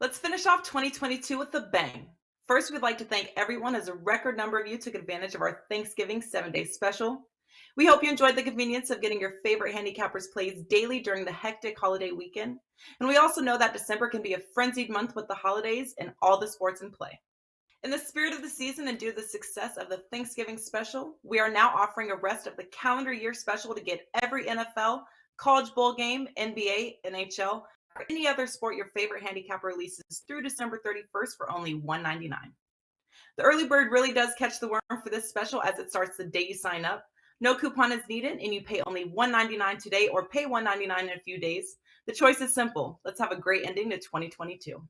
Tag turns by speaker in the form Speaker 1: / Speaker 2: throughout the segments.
Speaker 1: Let's finish off 2022 with a bang. First, we'd like to thank everyone as a record number of you took advantage of our Thanksgiving 7-day special. We hope you enjoyed the convenience of getting your favorite handicappers plays daily during the hectic holiday weekend. And we also know that December can be a frenzied month with the holidays and all the sports in play. In the spirit of the season and due to the success of the Thanksgiving special, we are now offering a rest of the calendar year special to get every NFL, college bowl game, NBA, NHL, or any other sport your favorite handicapper releases through December 31st for only $1.99. The early bird really does catch the worm for this special as it starts the day you sign up. No coupon is needed and you pay only $1.99 today or pay $1.99 in a few days. The choice is simple. Let's have a great ending to 2022.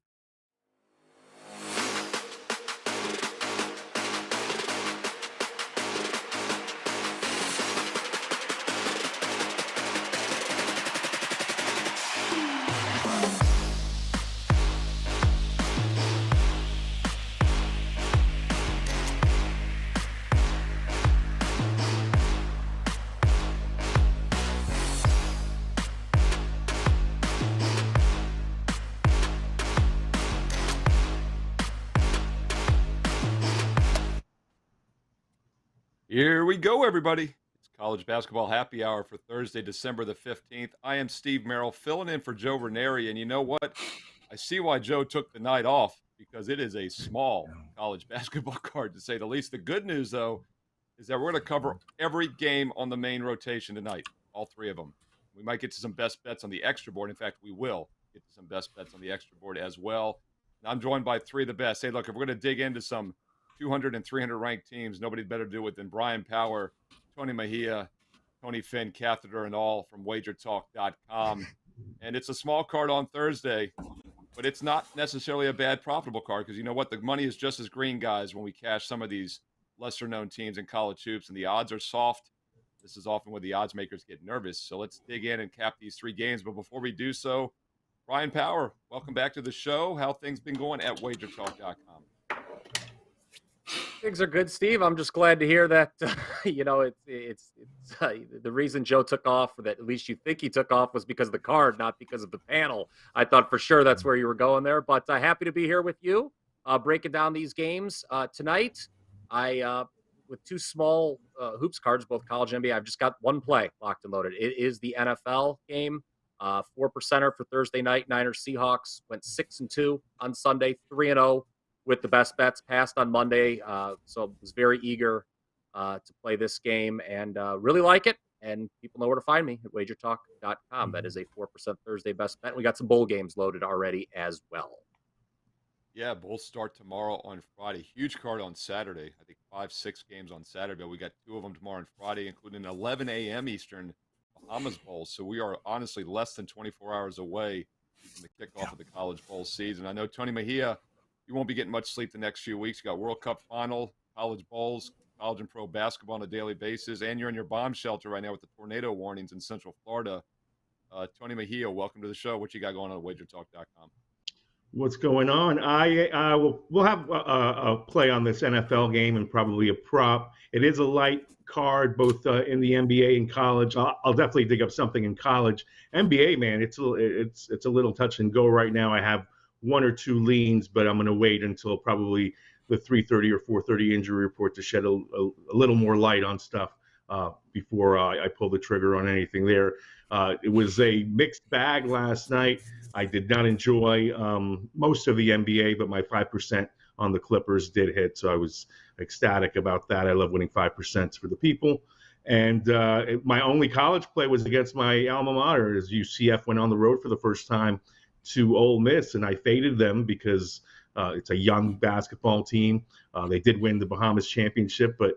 Speaker 2: Here we go, everybody. It's college basketball happy hour for Thursday, December the 15th. I am Steve Merril, filling in for Joe Ranieri. And you know what? I see why Joe took the night off because it is a small college basketball card, to say the least. The good news, though, is that we're going to cover every game on the main rotation tonight, all three of them. We might get to some best bets on the extra board. In fact, we will get to some best bets on the extra board as well. And I'm joined by three of the best. Hey, look, if we're going to dig into some 200 and 300 ranked teams, nobody better do it than Bryan Power, Tony Mejia, Tony Finn, Catheter, and all from wagertalk.com. And it's a small card on Thursday, but it's not necessarily a bad profitable card because you know what? The money is just as green, guys, when we cash some of these lesser-known teams in college hoops, and the odds are soft. This is often where the odds makers get nervous. So let's dig in and cap these three games. But before we do so, Bryan Power, welcome back to the show. How things been going at wagertalk.com?
Speaker 3: Things are good, Steve. I'm just glad to hear that, it's the reason Joe took off, or that at least you think he took off, was because of the card, not because of the panel. I thought for sure that's where you were going there, but happy to be here with you, breaking down these games tonight. With two small hoops cards, both college and NBA, I've just got one play locked and loaded. It is the NFL game, 4%er for Thursday night. Niners Seahawks went 6-2 on Sunday, 3-0. With the best bets, passed on Monday. So was very eager to play this game and really like it. And people know where to find me at wagertalk.com. That is a 4% Thursday best bet. We got some bowl games loaded already as well.
Speaker 2: Yeah, bowls start tomorrow on Friday. Huge card on Saturday. I think 5-6 games on Saturday. We got two of them tomorrow on Friday, including an 11 a.m. Eastern Bahamas Bowl. So we are honestly less than 24 hours away from the kickoff of the college bowl season. I know Tony Mejia, you won't be getting much sleep the next few weeks. You got World Cup final, college bowls, college and pro basketball on a daily basis, and you're in your bomb shelter right now with the tornado warnings in Central Florida. Tony Mejia, welcome to the show. What you got going on at wagertalk.com?
Speaker 4: What's going on? We'll have a play on this NFL game and probably a prop. It is a light card, both in the NBA and college. I'll definitely dig up something in college. NBA, man, it's a little touch and go right now. I have one or two leans, but I'm going to wait until probably the 3:30 or 4:30 injury report to shed a little more light on stuff before I pull the trigger on anything there. It was a mixed bag last night. I did not enjoy most of the NBA, but my 5% on the Clippers did hit, so I was ecstatic about that. I love winning 5% for the people. And my only college play was against my alma mater, as UCF went on the road for the first time to Ole Miss, and I faded them because it's a young basketball team. They did win the Bahamas championship, but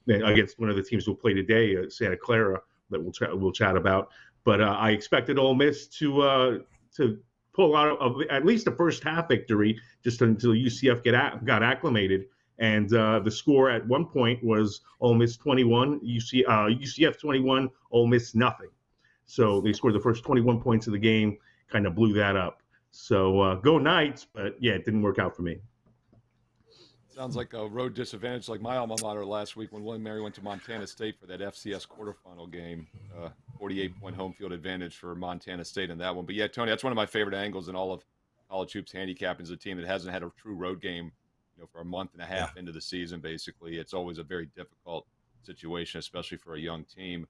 Speaker 4: against one of the teams we'll play today, Santa Clara, that we'll chat about. But I expected Ole Miss to pull out of at least a first half victory, just until UCF got acclimated. And the score at one point was Ole Miss 21, UCF 21, Ole Miss nothing. So they scored the first 21 points of the game, kind of blew that up. So go Knights, but yeah, it didn't work out for me.
Speaker 2: Sounds like a road disadvantage like my alma mater last week when William Mary went to Montana State for that FCS quarterfinal game. 48-point home field advantage for Montana State in that one. But yeah, Tony, that's one of my favorite angles in all of College Hoops Handicapping is a team that hasn't had a true road game, for a month and a half into the season. Basically, it's always a very difficult situation, especially for a young team.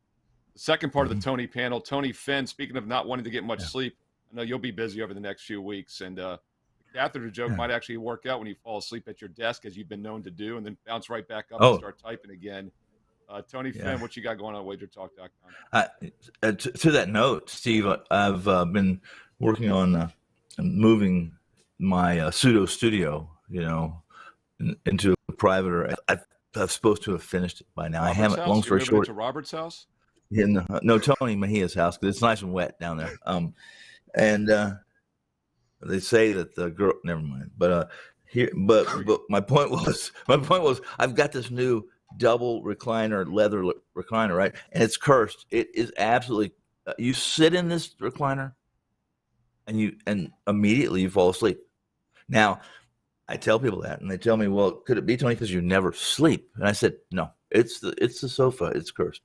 Speaker 2: The second part of the Tony panel, Tony Finn. Speaking of not wanting to get much sleep, I know you'll be busy over the next few weeks, and the catheter joke might actually work out when you fall asleep at your desk, as you've been known to do, and then bounce right back up and start typing again. Tony Finn, what you got going on WagerTalk.com?
Speaker 5: To that note, Steve, I've been working on moving my pseudo studio, into a private. Or I'm supposed to have finished it by now.
Speaker 2: Robert's
Speaker 5: I haven't.
Speaker 2: House?
Speaker 5: Long story short,
Speaker 2: to Robert's house.
Speaker 5: No, Tony Mejia's house, because it's nice and wet down there. And they say that the girl. Never mind. But my point was, I've got this new double recliner, leather recliner, right? And it's cursed. It is absolutely. You sit in this recliner, and immediately you fall asleep. Now, I tell people that, and they tell me, "Well, could it be, Tony, because you never sleep?" And I said, "No, it's the sofa. It's cursed."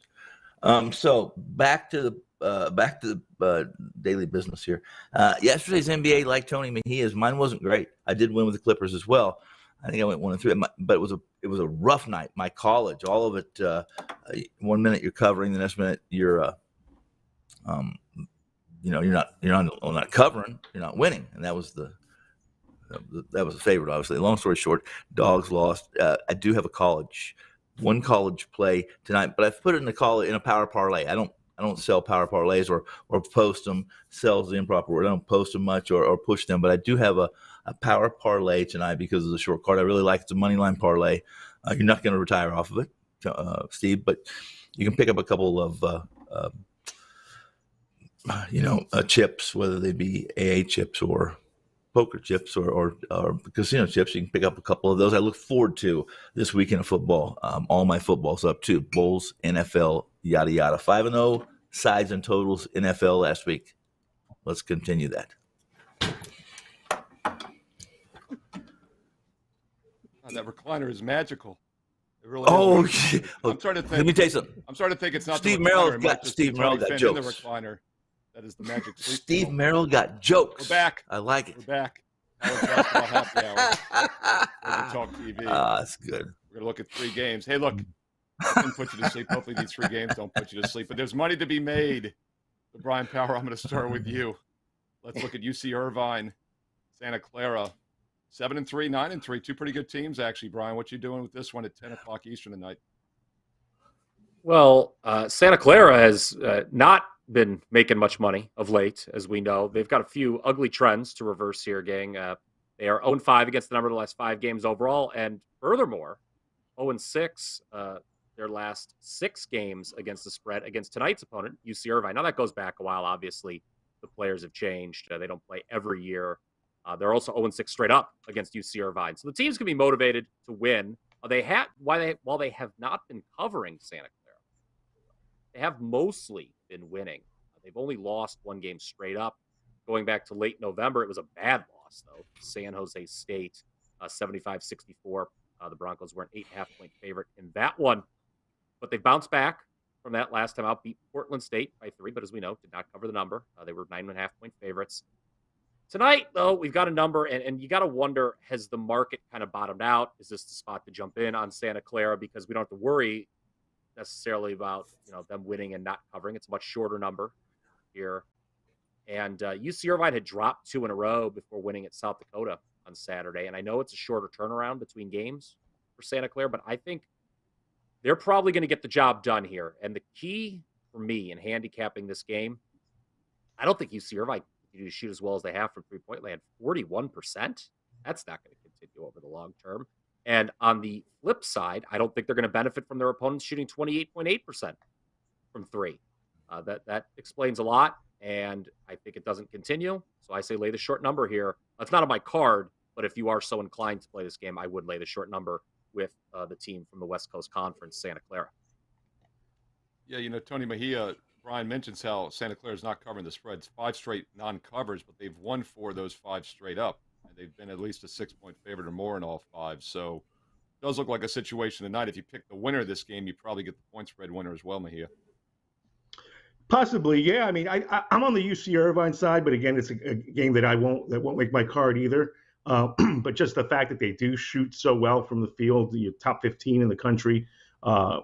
Speaker 5: So back to the daily business here. Yesterday's NBA, like Tony Mejia's, mine wasn't great. I did win with the Clippers as well. I think I went 1-3, but it was a rough night. My college, all of it. 1 minute you're covering, the next minute you're you're not covering, you're not winning, and that was a favorite, obviously. Long story short, Dogs lost. I do have one college play tonight, but I've put it in a power parlay. I don't sell power parlays or post them. Sells the improper word. I don't post them much or push them, but I do have a power parlay tonight because of the short card. I really like it. It's a money line parlay. You're not going to retire off of it, Steve, but you can pick up a couple of chips, whether they be AA chips or poker chips or casino chips. You can pick up a couple of those. I look forward to this weekend of football. All my football's up too. Bowls, NFL, yada yada. 5-0 sides and totals NFL last week. Let's continue that.
Speaker 2: That recliner is magical. It really is. I'm starting to think.
Speaker 5: Let me tell you something.
Speaker 2: I'm starting to think it's not
Speaker 5: Steve
Speaker 2: Merril
Speaker 5: got jokes.
Speaker 2: In the recliner. That is the magic sleep.
Speaker 5: Steve Merril got jokes.
Speaker 2: We're back.
Speaker 5: I like it.
Speaker 2: We're back. College basketball happy hour. Talk TV.
Speaker 5: That's good.
Speaker 2: We're gonna look at 3 games. Hey, look, I didn't put you to sleep. Hopefully, these 3 games don't put you to sleep. But there's money to be made. The Bryan Power. I'm going to start with you. Let's look at UC Irvine, Santa Clara, 7-3, 9-3. 2 pretty good teams, actually. Brian, what you doing with this one at 10 o'clock Eastern tonight?
Speaker 3: Well, Santa Clara has not been making much money of late, as we know. They've got a few ugly trends to reverse here, gang. They are 0-5 against the number of the last 5 games overall, and furthermore, 0-6 their last 6 games against the spread against tonight's opponent, UC Irvine. Now, that goes back a while. Obviously, the players have changed. They don't play every year. They're also 0-6 straight up against UC Irvine. So the team's going to be motivated to win. While they have not been covering Santa Clara, they have mostly been winning. They've only lost 1 game straight up. Going back to late November, it was a bad loss, though. San Jose State, 75-64. The Broncos were an 8.5-point favorite in that one. But they bounced back from that last time out, beat Portland State by 3, but as we know, did not cover the number. They were 9.5-point favorites. Tonight, though, we've got a number, and you got to wonder, has the market kind of bottomed out? Is this the spot to jump in on Santa Clara? Because we don't have to worry necessarily about them winning and not covering. It's a much shorter number here. And UC Irvine had dropped 2 in a row before winning at South Dakota on Saturday. And I know it's a shorter turnaround between games for Santa Clara, but I think they're probably going to get the job done here. And the key for me in handicapping this game, I don't think UC Irvine continue to shoot as well as they have from three-point land. 41%? That's not going to continue over the long term. And on the flip side, I don't think they're going to benefit from their opponents shooting 28.8% from 3. That explains a lot, and I think it doesn't continue. So I say lay the short number here. That's not on my card, but if you are so inclined to play this game, I would lay the short number with the team from the West Coast Conference, Santa Clara.
Speaker 2: Yeah, Tony Mejia, Brian mentions how Santa Clara is not covering the spreads. 5 straight non-covers, but they've won 4 of those 5 straight up. And they've been at least a 6-point favorite or more in all 5. So it does look like a situation tonight. If you pick the winner of this game, you probably get the point spread winner as well, Mejia.
Speaker 4: Possibly, yeah. I mean, I'm on the UC Irvine side, but again, it's a game that won't make my card either. But just the fact that they do shoot so well from the field, top 15 in the country, over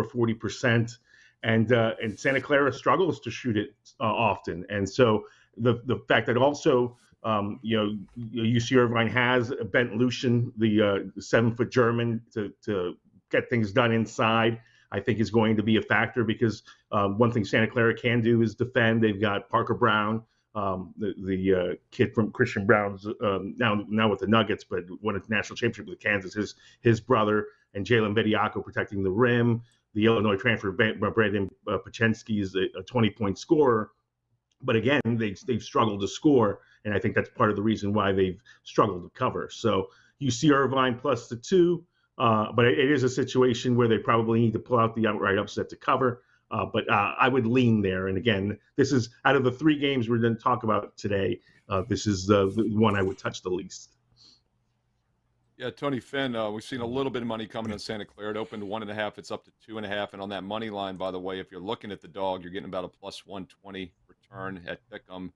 Speaker 4: 40%, and Santa Clara struggles to shoot it often, and so the fact that also UC Irvine has Bent Lucian, the 7-foot German, to get things done inside, I think is going to be a factor because one thing Santa Clara can do is defend. They've got Parker Brown, the kid from Christian Brown's now with the Nuggets, but won a national championship with Kansas. His brother, and Jalen Bediako protecting the rim. The Illinois transfer Brandon Pachensky is a 20-point scorer, but again they've struggled to score, and I think that's part of the reason why they've struggled to cover. So you see Irvine plus the 2. But it is a situation where they probably need to pull out the outright upset to cover. But I would lean there. And again, this is out of the 3 games we're going to talk about today. This is the one I would touch the least.
Speaker 2: Yeah, Tony Finn, we've seen a little bit of money coming in Santa Clara. It opened 1.5. It's up to 2.5. And on that money line, by the way, if you're looking at the dog, you're getting about a plus 120 return at Pick'em.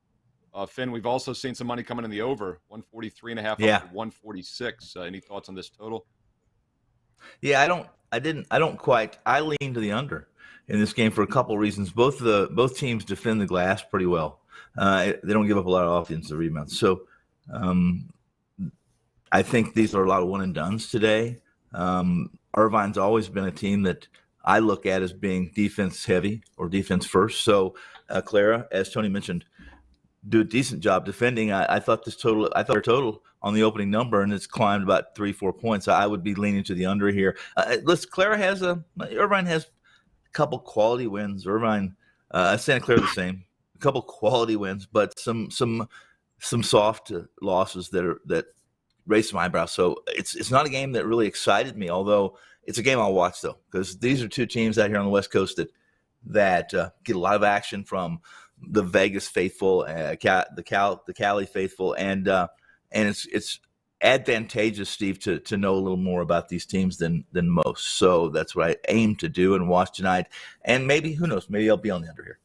Speaker 2: Finn, we've also seen some money coming in the over, 143.5 up to 146. Any thoughts on this total?
Speaker 5: Yeah, I lean to the under in this game for a couple of reasons. Both teams defend the glass pretty well. They don't give up a lot of offensive rebounds. So I think these are a lot of one and dones today. Irvine's always been a team that I look at as being defense heavy or defense first. So Clara, as Tony mentioned, do a decent job defending. I thought their total on the opening number, and it's climbed about 3-4 points. I would be leaning to the under here. Irvine has a couple quality wins. Santa Clara the same, a couple quality wins, but some soft losses that raise some eyebrows. So it's not a game that really excited me, although it's a game I'll watch though, because these are 2 teams out here on the West Coast that get a lot of action from the Vegas faithful, the Cali faithful, and it's advantageous, Steve, to know a little more about these teams than most. So that's what I aim to do and watch tonight. And maybe, who knows, maybe I'll be on the under here.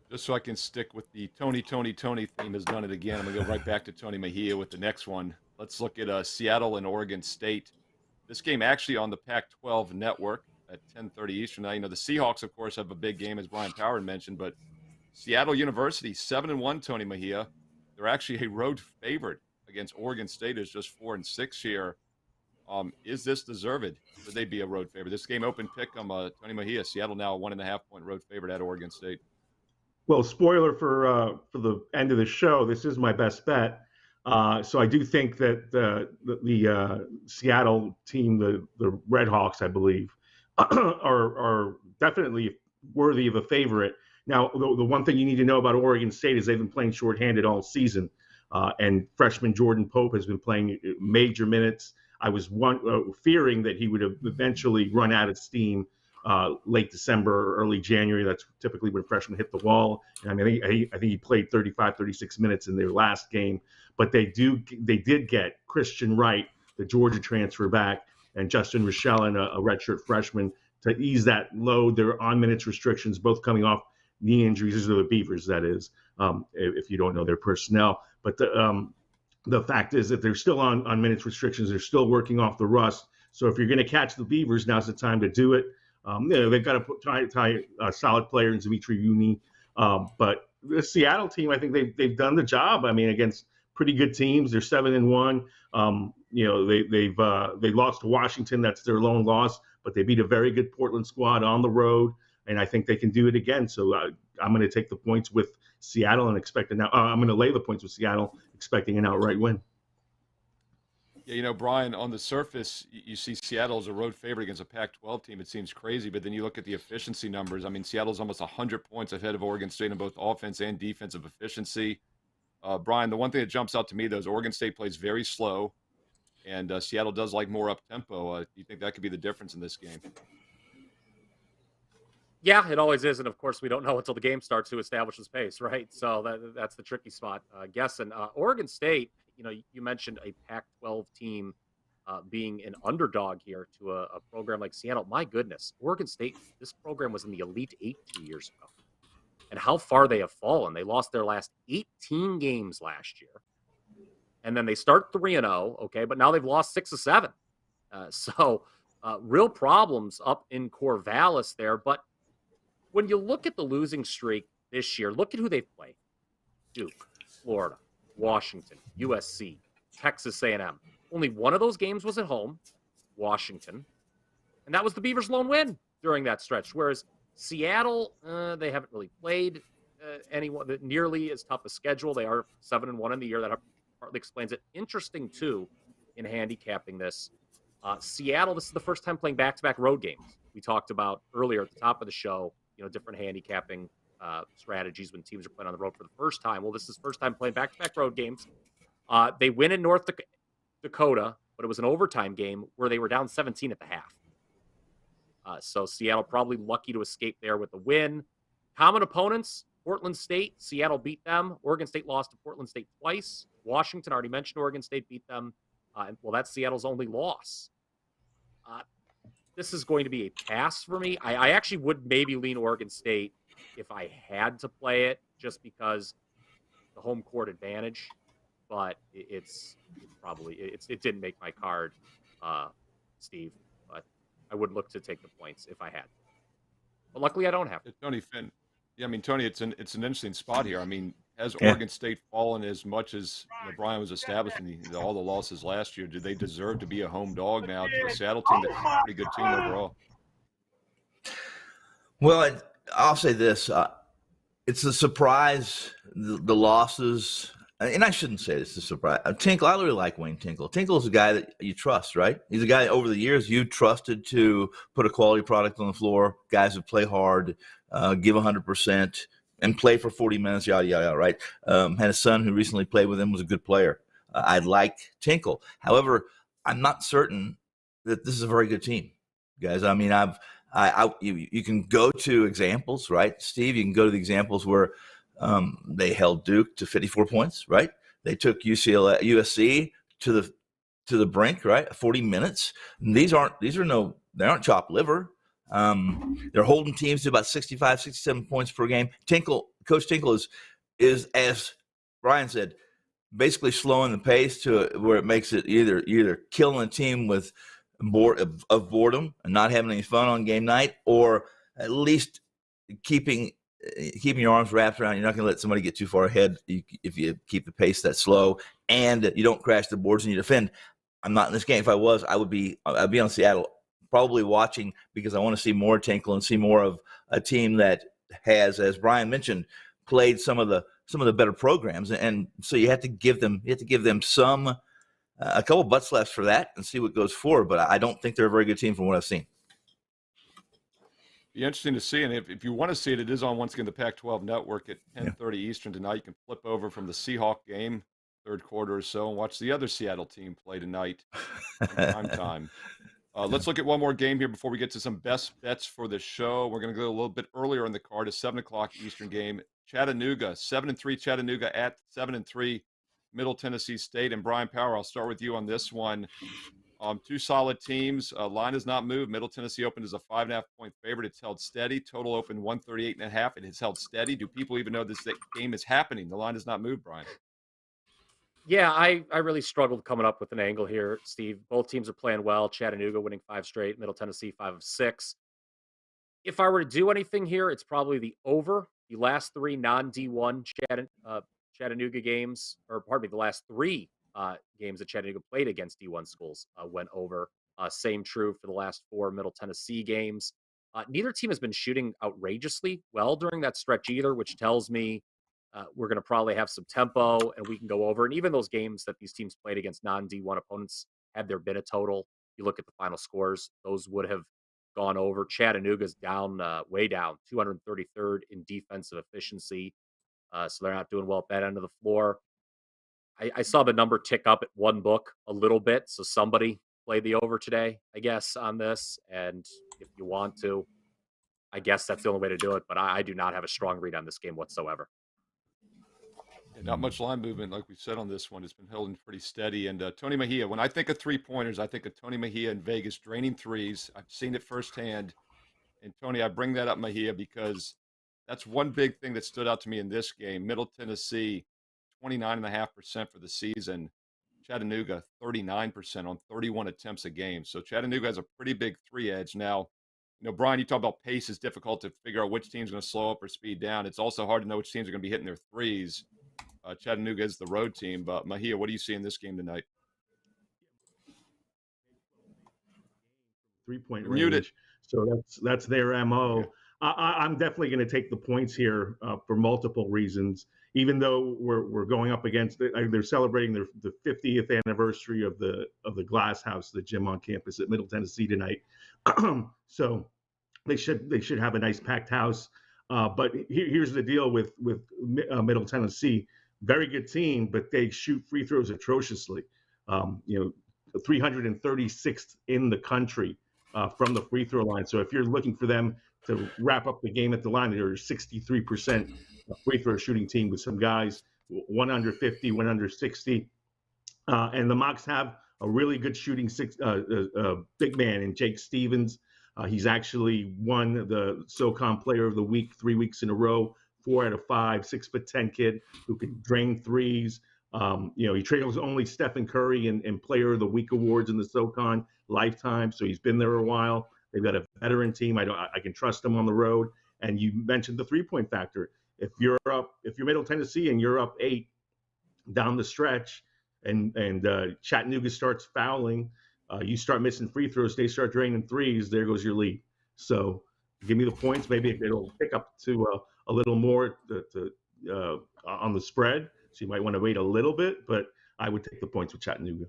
Speaker 2: Just so I can stick with the Tony theme has done it again. I'm going to go right back to Tony Mejia with the next one. Let's look at Seattle and Oregon State. This game actually on the Pac-12 network at 10:30 Eastern. Now, the Seahawks, of course, have a big game, as Bryan Power mentioned, but Seattle University, 7-1, Tony Mejia. They're actually a road favorite against Oregon State, who's just 4-6 here. Is this deserved? Should they be a road favorite? This game open pick Tony Mejia. Seattle now a 1.5-point road favorite at Oregon State.
Speaker 4: Well, spoiler for the end of the show, this is my best bet. So I do think that the Seattle team, the Red Hawks, I believe, are definitely worthy of a favorite. Now, the one thing you need to know about Oregon State is they've been playing shorthanded all season, and freshman Jordan Pope has been playing major minutes. I was fearing that he would have eventually run out of steam late December or early January. That's typically when freshmen hit the wall. And I mean, I think he played 35, 36 minutes in their last game. But they did get Christian Wright, the Georgia transfer, back, and Justin Rochelle, a redshirt freshman, to ease that load. They're on minutes restrictions, both coming off knee injuries. These are the Beavers, that is, if you don't know their personnel. But the fact is that they're still on minutes restrictions. They're still working off the rust. So if you're going to catch the Beavers, now's the time to do it. They've got to tie a solid player in Dimitri Uni. But the Seattle team, I think they've done the job. I mean, against pretty good teams, they're 7-1. They lost to Washington. That's their lone loss. But they beat a very good Portland squad on the road, and I think they can do it again. So I'm going to take the points with Seattle and I'm going to lay the points with Seattle, expecting an outright win.
Speaker 2: Yeah, Brian, on the surface, you see Seattle as a road favorite against a Pac-12 team. It seems crazy, but then you look at the efficiency numbers. I mean, Seattle's almost 100 points ahead of Oregon State in both offense and defensive efficiency. Brian, the one thing that jumps out to me, though, is Oregon State plays very slow, and Seattle does like more up-tempo. Do you think that could be the difference in this game?
Speaker 3: Yeah, it always is. And, of course, we don't know until the game starts who establishes pace, right? So that's the tricky spot, guessing. Oregon State, you mentioned a Pac-12 team being an underdog here to a program like Seattle. My goodness, Oregon State, this program was in the Elite Eight 2 years ago. And how far they have fallen. They lost their last 18 games last year. And then they start 3-0, okay, but now they've lost 6 of 7. So real problems up in Corvallis there. But when you look at the losing streak this year, look at who they've played. Duke, Florida, Washington, USC, Texas A&M. Only one of those games was at home, Washington. And that was the Beavers' lone win during that stretch. Whereas Seattle, they haven't really played anyone that nearly as tough a schedule. They are 7-1 in the year. That partly explains it. Interesting, too, in handicapping this. Seattle, this is the first time playing back-to-back road games. We talked about earlier at the top of the show, different handicapping strategies when teams are playing on the road for the first time. Well, this is first time playing back-to-back road games. They win in North Dakota, but it was an overtime game where they were down 17 at the half. So Seattle probably lucky to escape there with the win. Common opponents, Portland State. Seattle beat them. Oregon State lost to Portland State twice. Washington, already mentioned Oregon State beat them. That's Seattle's only loss. This is going to be a pass for me. I actually would maybe lean Oregon State if I had to play it, just because the home court advantage. But it didn't make my card, Steve. But I would look to take the points if I had. But luckily, I don't have to.
Speaker 2: Tony Finn. Yeah, I mean, Tony, it's an interesting spot here. I mean, has Oregon State fallen as much as Bryan was establishing all the losses last year? Do they deserve to be a home dog now to a Seattle team that's a pretty good team overall?
Speaker 5: Well, I'll say this. It's a surprise, the losses. And I shouldn't say this is a surprise. Tinkle, I really like Wayne Tinkle. Tinkle is a guy that you trust, right? He's a guy over the years you trusted to put a quality product on the floor, guys who play hard, give 100%, and play for 40 minutes, yada, yada, yada, right? Had a son who recently played with him, was a good player. I like Tinkle. However, I'm not certain that this is a very good team, guys. I mean, you can go to examples, right? Steve, you can go to the examples where they held Duke to 54 points, right? They took USC to the brink, right? 40 minutes. And they aren't chopped liver. They're holding teams to about 65, 67 points per game. Coach Tinkle is, as Bryan said, basically slowing the pace to where it makes it either killing a team with boredom and not having any fun on game night, or at least keeping your arms wrapped around. You're not going to let somebody get too far ahead if you keep the pace that slow, and you don't crash the boards and you defend. I'm not in this game. If I was, I'd be on Seattle, probably watching, because I want to see more Tinkle and see more of a team that has, as Bryan mentioned, played some of the better programs, and so you have to give them some a couple butt slaps for that and see what goes forward. But I don't think they're a very good team from what I've seen.
Speaker 2: Be interesting to see, and if you want to see it, it is on once again the Pac-12 Network at 10:30 Eastern tonight. You can flip over from the Seahawk game, third quarter or so, and watch the other Seattle team play tonight on prime time. Let's look at one more game here before we get to some best bets for the show. We're going to go a little bit earlier in the card, a 7 o'clock Eastern game. Chattanooga, 7-3 Chattanooga at 7-3 Middle Tennessee State. And Bryan Power, I'll start with you on this one. Two solid teams. Line has not moved. Middle Tennessee opened as a 5.5-point favorite. It's held steady. Total open 138.5. It has held steady. Do people even know this game is happening? The line has not moved, Bryan.
Speaker 3: Yeah, I really struggled coming up with an angle here, Steve. Both teams are playing well. Chattanooga winning 5 straight. Middle Tennessee 5 of 6. If I were to do anything here, it's probably the over. The last 3 non-D1 Chattanooga games, or pardon me, the last 3 games that Chattanooga played against D1 schools went over. Same true for the last 4 Middle Tennessee games. Neither team has been shooting outrageously well during that stretch either, which tells me we're going to probably have some tempo and we can go over. And even those games that these teams played against non-D1 opponents, had there been a total, you look at the final scores, those would have gone over. Chattanooga's down, way down, 233rd in defensive efficiency. So they're not doing well at that end of the floor. I saw the number tick up at one book a little bit. So somebody played the over today, I guess, on this. And if you want to, I guess that's the only way to do it. But I do not have a strong read on this game whatsoever.
Speaker 2: Not much line movement, like we said on this one. It's been holding pretty steady. And Tony Mejia, when I think of three-pointers, I think of Tony Mejia in Vegas draining threes. I've seen it firsthand. And, Tony, I bring that up, Mejia, because that's one big thing that stood out to me in this game. Middle Tennessee, 29.5% for the season. Chattanooga, 39% on 31 attempts a game. So Chattanooga has a pretty big three edge. Now, Brian, you talk about pace is difficult to figure out which team's going to slow up or speed down. It's also hard to know which teams are going to be hitting their threes. Chattanooga is the road team. But, Mejia, what do you see in this game tonight?
Speaker 4: Three-point
Speaker 2: Muted.
Speaker 4: range. So that's their MO.
Speaker 2: Okay.
Speaker 4: I'm definitely going to take the points here for multiple reasons. Even though we're going up against they're celebrating the 50th anniversary of the Glass House, the gym on campus at Middle Tennessee tonight. So they should have a nice packed house. But here's the deal with Middle Tennessee. Very good team, but they shoot free throws atrociously. 336th in the country from the free throw line. So if you're looking for them to wrap up the game at the line, they're 63% free throw shooting team with some guys, one under 50, one under 60. And the Mocs have a really good shooting big man in Jake Stevens. He's actually won the SoCon Player of the Week 3 weeks in a row, 4 out of 5, 6'10" kid who can drain threes. He trails only Stephen Curry in Player of the Week awards in the SoCon lifetime. So he's been there a while. They've got a veteran team. I can trust them on the road. And you mentioned the 3-point factor. If you're Middle Tennessee and you're up 8 down the stretch, and Chattanooga starts fouling, you start missing free throws, they start draining threes. There goes your lead. So give me the points. Maybe it'll pick up to a little more on the spread. So you might want to wait a little bit, but I would take the points with Chattanooga.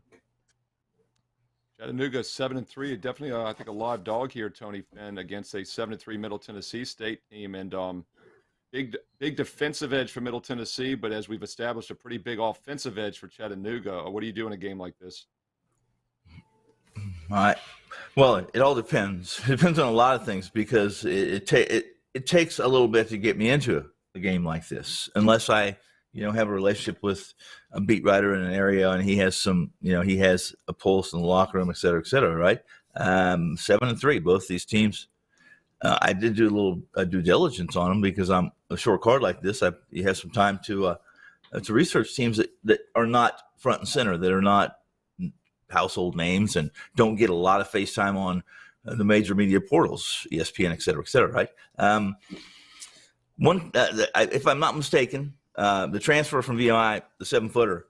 Speaker 2: Chattanooga 7-3, definitely I think a live dog here, Tony Finn, against a 7-3 Middle Tennessee State team, and big defensive edge for Middle Tennessee, but as we've established, a pretty big offensive edge for Chattanooga. What do you do in a game like this?
Speaker 5: All right. Well, it all depends. It depends on a lot of things because it takes a little bit to get me into a game like this, unless I have a relationship with a beat writer in an area and he has he has a pulse in the locker room, et cetera, right? 7-3, both these teams. I did do a little due diligence on them because I'm a short card like this. You have some time to research teams that are not front and center, that are not household names and don't get a lot of face time on the major media portals, ESPN, et cetera, right? If I'm not mistaken, the transfer from VMI, the 7-footer,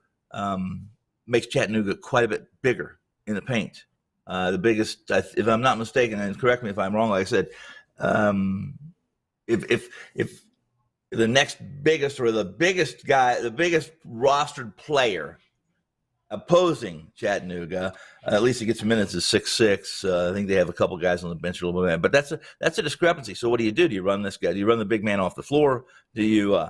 Speaker 5: makes Chattanooga quite a bit bigger in the paint. The biggest, if I'm not mistaken, and correct me if I'm wrong, like I said, if the next biggest or the biggest guy, the biggest rostered player opposing Chattanooga, at least he gets minutes, is 6'6". I think they have a couple guys on the bench a little bit, but that's a discrepancy. So what do? Do you run this guy? Do you run the big man off the floor? Do you?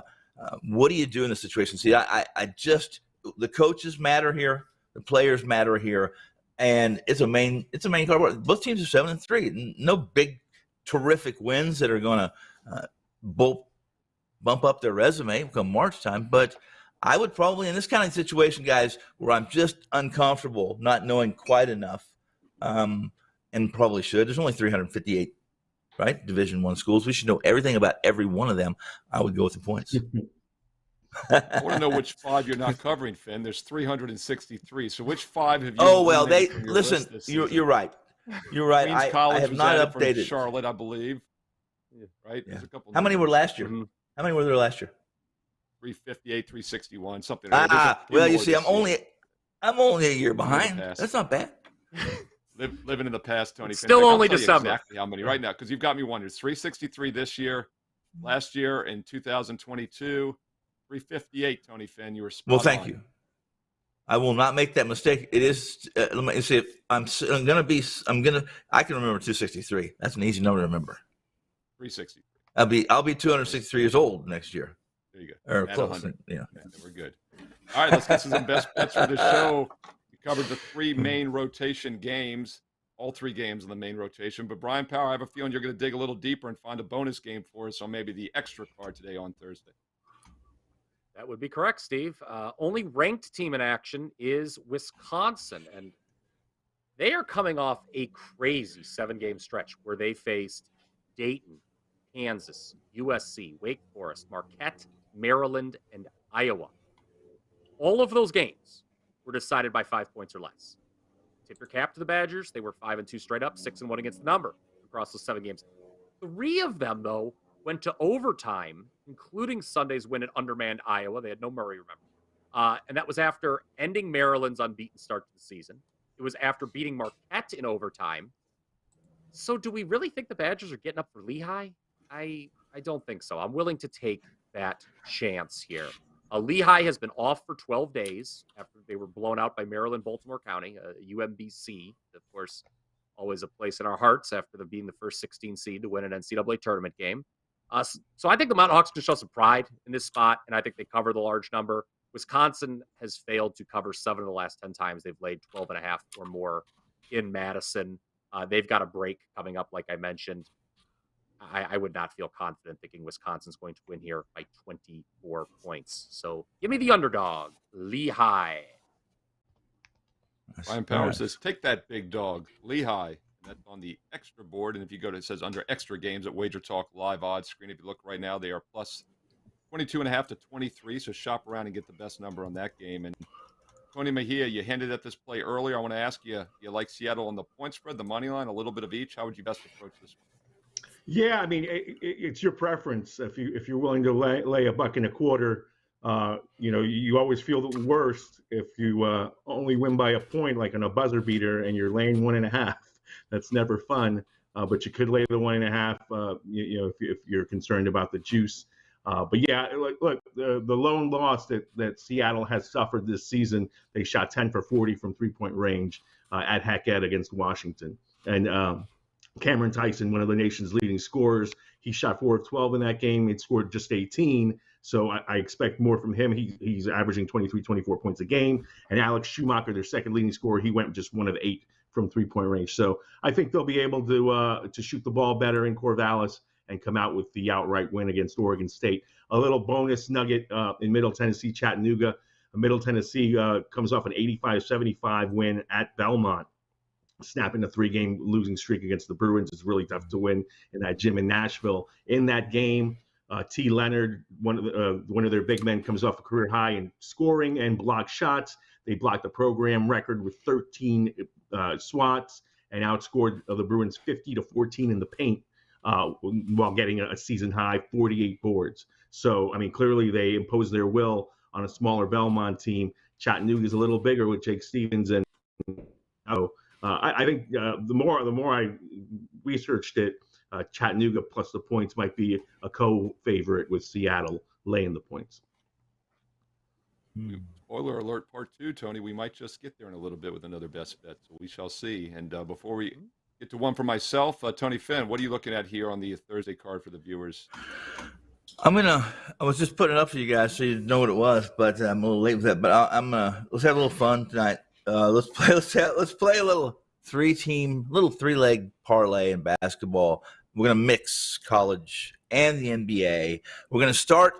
Speaker 5: What do you do in this situation? See, the coaches matter here, the players matter here, and it's a main card. Both teams are 7-3. No big, terrific wins that are going to bump up their resume come March time. But I would probably, in this kind of situation, guys, where I'm just uncomfortable, not knowing quite enough, and probably should. There's only 358. Right? Division I schools. We should know everything about every one of them. I would go with the points.
Speaker 2: I want to know which 5 you're not covering, Finn. There's 363. So which 5 have you?
Speaker 5: Oh, well, listen, you're right. You're right.
Speaker 2: Queens College
Speaker 5: I have
Speaker 2: was
Speaker 5: not
Speaker 2: added from
Speaker 5: updated.
Speaker 2: Charlotte, I believe. Right?
Speaker 5: Yeah.
Speaker 2: There's a couple.
Speaker 5: How many were last year?
Speaker 2: Mm-hmm.
Speaker 5: How many were there last year?
Speaker 2: 358, 361, something.
Speaker 5: Well, you see, I'm only a year behind. That's not bad.
Speaker 2: Living in the past, Tony.
Speaker 3: Still
Speaker 2: I'll
Speaker 3: only
Speaker 2: tell you
Speaker 3: December.
Speaker 2: exactly how many right now, because you've got me wondering. 363 this year. Last year in 2022, 358. Tony Finn, you were spot
Speaker 5: Well, thank
Speaker 2: on.
Speaker 5: you. I will not make that mistake. It is. Let me see. I can remember 263. That's an easy number to remember.
Speaker 2: 360.
Speaker 5: I'll be 263 years old next year.
Speaker 2: There you go.
Speaker 5: Or
Speaker 2: At
Speaker 5: close.
Speaker 2: 100.
Speaker 5: Yeah.
Speaker 2: We're good. All right, let's get to some best bets for the show. We covered the 3 main rotation games, all 3 games in the main rotation. But Bryan Power, I have a feeling you're going to dig a little deeper and find a bonus game for us on maybe the extra card today on Thursday.
Speaker 3: That would be correct, Steve. Only ranked team in action is Wisconsin, and they are coming off a crazy 7-game stretch where they faced Dayton, Kansas, USC, Wake Forest, Marquette, Maryland, and Iowa. All of those games were decided by 5 points or less. Tip your cap to the Badgers. They were 5-2 straight up, 6-1 against the number across those 7 games. 3 of them, though, went to overtime, including Sunday's win at undermanned Iowa. They had no Murray, remember. And that was after ending Maryland's unbeaten start to the season. It was after beating Marquette in overtime. So do we really think the Badgers are getting up for Lehigh? I don't think so. I'm willing to take that chance here. Lehigh has been off for 12 days after they were blown out by Maryland, Baltimore County, UMBC, of course, always a place in our hearts after being the first 16 seed to win an NCAA tournament game. So I think the Mountain Hawks can show some pride in this spot, and I think they cover the large number. Wisconsin has failed to cover 7 of the last 10 times they've laid 12.5 or more in Madison. They've got a break coming up, like I mentioned. I would not feel confident thinking Wisconsin's going to win here by 24 points. So give me the underdog, Lehigh.
Speaker 2: Bryan Power says, take that big dog, Lehigh. That's on the extra board. And if you go to, it says under extra games at Wager Talk live odds screen. If you look right now, they are plus 22.5 to 23. So shop around and get the best number on that game. And Tony Mejia, you hinted at this play earlier. I want to ask you, you like Seattle on the point spread, the money line, a little bit of each? How would you best approach this one?
Speaker 4: Yeah, I mean, it's your preference. If you're willing to lay $1.25, you always feel the worst if you only win by a point, like on a buzzer beater, and you're laying 1.5. That's never fun. But you could lay the 1.5. If you're concerned about the juice. But yeah, look, the lone loss that Seattle has suffered this season, they shot 10 for 40 from 3-point range at Hackett against Washington, and Cameron Tyson, one of the nation's leading scorers, he shot 4 of 12 in that game. He'd scored just 18. So I expect more from him. He's averaging 23, 24 points a game. And Alex Schumacher, their second leading scorer, he went just 1 of 8 from 3-point range. So I think they'll be able to shoot the ball better in Corvallis and come out with the outright win against Oregon State. A little bonus nugget in Middle Tennessee, Chattanooga. Middle Tennessee comes off an 85-75 win at Belmont, snapping a 3-game losing streak against the Bruins. It's really tough to win in that gym in Nashville. In that game, T. Leonard, one of their big men, comes off a career high in scoring and blocked shots. They blocked the program record with 13 swats and outscored the Bruins 50-14 in the paint while getting a season high 48 boards. So, I mean, clearly they imposed their will on a smaller Belmont team. Chattanooga's a little bigger with Jake Stevens, and I think the more I researched it, Chattanooga plus the points might be a co-favorite with Seattle laying the points.
Speaker 2: Spoiler alert, part 2, Tony. We might just get there in a little bit with another best bet, so we shall see. And before we get to one for myself, Tony Finn, what are you looking at here on the Thursday card for the viewers?
Speaker 5: I was just putting it up for you guys so you know what it was, but I'm a little late with that. But let's have a little fun tonight. Let's play a little 3-leg parlay in basketball. We're gonna mix college and the NBA. We're gonna start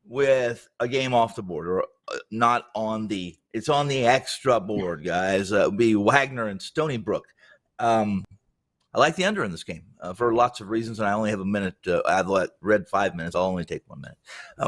Speaker 5: with a game off the board, or not on the. It's on the extra board, guys. It'll be Wagner and Stony Brook. I like the under in this game for lots of reasons, and I only have a minute. I've read 5 minutes. I'll only take 1 minute.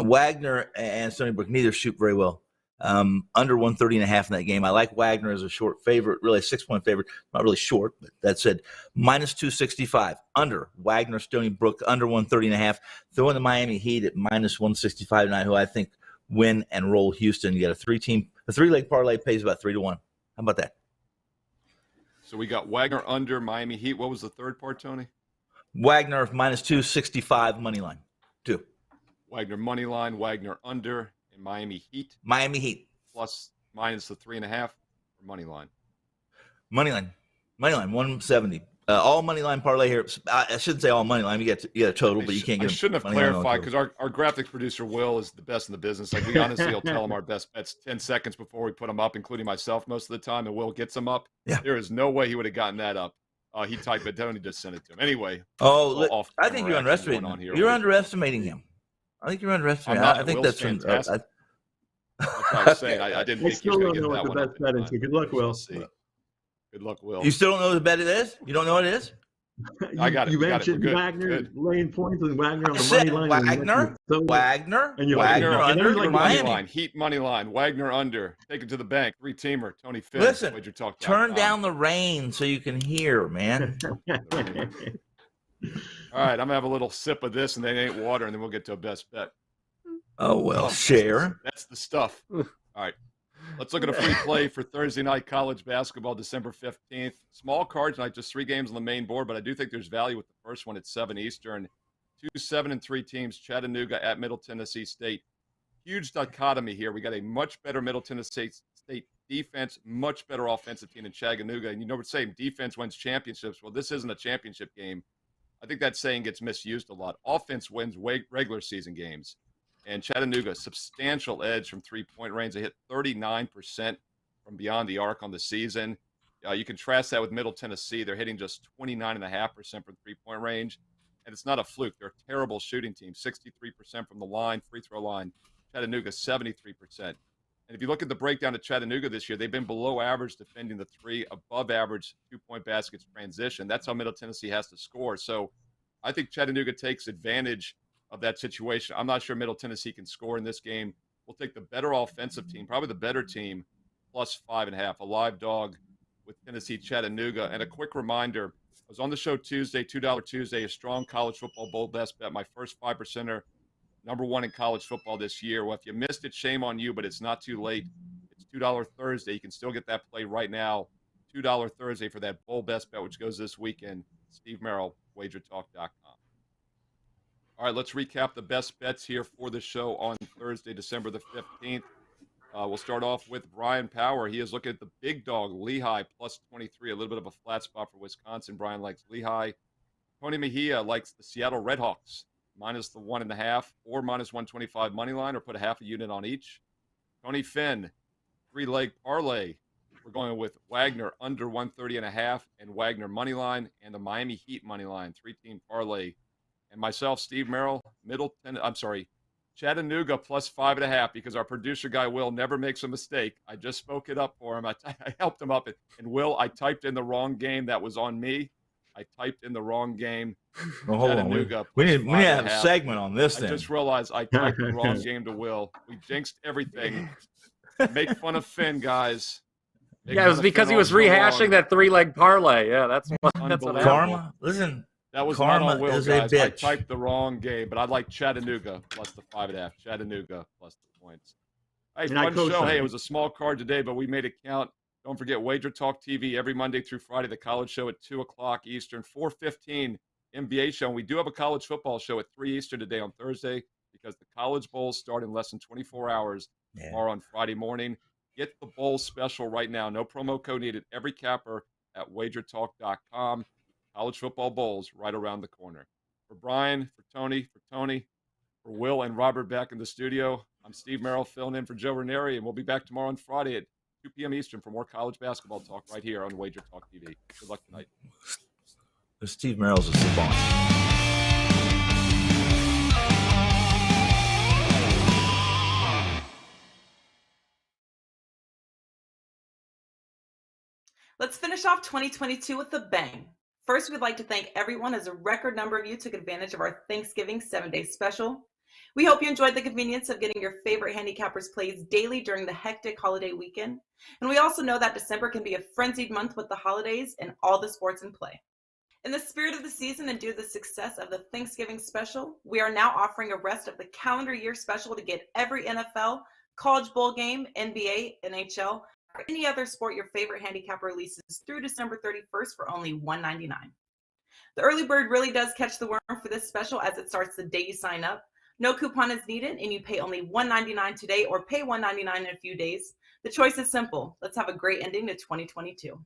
Speaker 5: Wagner and Stony Brook neither shoot very well. Under 130.5 in that game. I like Wagner as a short favorite, really a 6-point favorite. Not really short, but that said, minus 265. Under Wagner, Stony Brook, under 130.5. Throw in the Miami Heat at minus 165 tonight, who I think win and roll Houston. You got a 3-leg parlay pays about 3-1. How about that?
Speaker 2: So we got Wagner under, Miami Heat. What was the third part, Tony?
Speaker 5: Wagner minus 265 money line. 2.
Speaker 2: Wagner money line, Wagner under, and Miami Heat.
Speaker 5: Miami Heat.
Speaker 2: Plus minus the 3.5 or money line.
Speaker 5: Money line, 170. All money line parlay here. I shouldn't say all money line. You get a total, but you can't get.
Speaker 2: I shouldn't have clarified because our graphics producer Will is the best in the business. Like, we honestly will tell him our best bets 10 seconds before we put them up, including myself most of the time, and Will gets them up.
Speaker 5: Yeah.
Speaker 2: There is no way he would have gotten that up. He typed it down. He just sent it to him. Anyway.
Speaker 5: I think you're underestimating him. You're underestimating him. I think you're underestimating him. I think that's fantastic.
Speaker 2: That's what I was saying. I didn't
Speaker 4: I
Speaker 2: think he was
Speaker 4: still
Speaker 2: going
Speaker 4: don't
Speaker 2: to get
Speaker 4: know
Speaker 2: that
Speaker 4: what the
Speaker 2: one
Speaker 4: best
Speaker 2: up in
Speaker 4: bet is.
Speaker 2: time.
Speaker 4: Good luck,
Speaker 2: We'll
Speaker 4: Will.
Speaker 2: see. Good luck, Will.
Speaker 5: You still don't know what the bet it is? You don't know what it is?
Speaker 2: I got it.
Speaker 4: You
Speaker 2: We got it.
Speaker 4: mentioned
Speaker 2: We're good.
Speaker 4: Wagner
Speaker 2: Good.
Speaker 4: laying points and Wagner on
Speaker 5: I
Speaker 4: the
Speaker 5: said
Speaker 4: money line.
Speaker 5: Wagner
Speaker 4: And you're like,
Speaker 2: Wagner
Speaker 5: under
Speaker 4: under
Speaker 5: for
Speaker 2: Heat money
Speaker 5: Miami.
Speaker 2: line. Heat money line. Wagner under. Take it to the bank. 3-teamer. Tony Finn.
Speaker 5: Listen,
Speaker 2: WagerTalk.com.
Speaker 5: turn down the rain so you can hear, man.
Speaker 2: All right, I'm gonna have a little sip of this, and then it ain't water, and then we'll get to a best bet.
Speaker 5: Oh, well, share.
Speaker 2: That's the stuff. All right, let's look at a free play for Thursday night college basketball, December 15th. Small card tonight, just 3 games on the main board, but I do think there's value with the first one at 7 Eastern. 2 7-3 teams, Chattanooga at Middle Tennessee State. Huge dichotomy here. We got a much better Middle Tennessee State defense, much better offensive team in Chattanooga. And you know what we're saying, defense wins championships. Well, this isn't a championship game. I think that saying gets misused a lot. Offense wins regular season games. And Chattanooga, substantial edge from three-point range. They hit 39% from beyond the arc on the season. You contrast that with Middle Tennessee. They're hitting just 29.5% from three-point range. And it's not a fluke. They're a terrible shooting team, 63% from the line, free throw line. Chattanooga, 73%. And if you look at the breakdown of Chattanooga this year, they've been below average defending the 3, above average two-point baskets transition. That's how Middle Tennessee has to score. So I think Chattanooga takes advantage of that situation. I'm not sure Middle Tennessee can score in this game. We'll take the better offensive team, probably the better team, plus 5.5, a live dog with Tennessee Chattanooga. And a quick reminder, I was on the show Tuesday, $2 Tuesday, a strong college football bowl best bet, my first 5%er, number 1 in college football this year. Well, if you missed it, shame on you, but it's not too late. It's $2 Thursday. You can still get that play right now. $2 Thursday for that bowl best bet, which goes this weekend. Steve Merril, WagerTalk.com. All right, let's recap the best bets here for the show on Thursday, December the 15th. We'll start off with Bryan Power. He is looking at the big dog, Lehigh, plus 23, a little bit of a flat spot for Wisconsin. Bryan likes Lehigh. Tony Mejia likes the Seattle Redhawks, minus the 1.5 or minus 125 money line, or put a half a unit on each. Tony Finn, 3-leg parlay. We're going with Wagner under 130.5 and Wagner money line, and the Miami Heat money line, 3-team parlay. And myself, Steve Merril, Chattanooga plus 5.5, because our producer guy Will never makes a mistake. I just spoke it up for him. I helped him up. And Will, I typed in the wrong game. That was on me. I typed in the wrong game.
Speaker 5: Well, hold on. We need to have a segment on this thing.
Speaker 2: I just realized I typed the wrong game to Will. We jinxed everything. Make fun of Finn, guys.
Speaker 3: It was because he was rehashing that 3-leg parlay. Yeah, that's what happened.
Speaker 5: Karma, listen.
Speaker 2: That was
Speaker 5: Karma
Speaker 2: not on Will,
Speaker 5: is
Speaker 2: guys.
Speaker 5: a bitch.
Speaker 2: I typed the wrong game, but I like Chattanooga plus the 5.5. Chattanooga plus the points. Hey, fun show. Hey, it was a small card today, but we made it count. Don't forget Wager Talk TV every Monday through Friday. The college show at 2 o'clock Eastern, 4:15 NBA show. And we do have a college football show at 3 Eastern today on Thursday, because the college bowls start in less than 24 hours tomorrow on Friday morning. Get the bowl special right now. No promo code needed. Every capper at wagertalk.com. College football bowls right around the corner. For Brian, for Tony, for Will and Robert back in the studio, I'm Steve Merril filling in for Joe Ranieri, and we'll be back tomorrow on Friday at 2 p.m. Eastern for more college basketball talk right here on Wager Talk TV. Good luck tonight.
Speaker 5: Steve Merril's a savant.
Speaker 1: Let's finish off 2022 with a bang. First, we'd like to thank everyone, as a record number of you took advantage of our Thanksgiving 7-day special. We hope you enjoyed the convenience of getting your favorite handicappers plays daily during the hectic holiday weekend. And we also know that December can be a frenzied month with the holidays and all the sports in play. In the spirit of the season and due to the success of the Thanksgiving special, we are now offering a rest of the calendar year special to get every NFL, college bowl game, NBA, NHL, or any other sport your favorite handicapper releases through December 31st for only $1.99. The early bird really does catch the worm for this special, as it starts the day you sign up. No coupon is needed, and you pay only $1.99 today or pay $1.99 in a few days. The choice is simple. Let's have a great ending to 2022.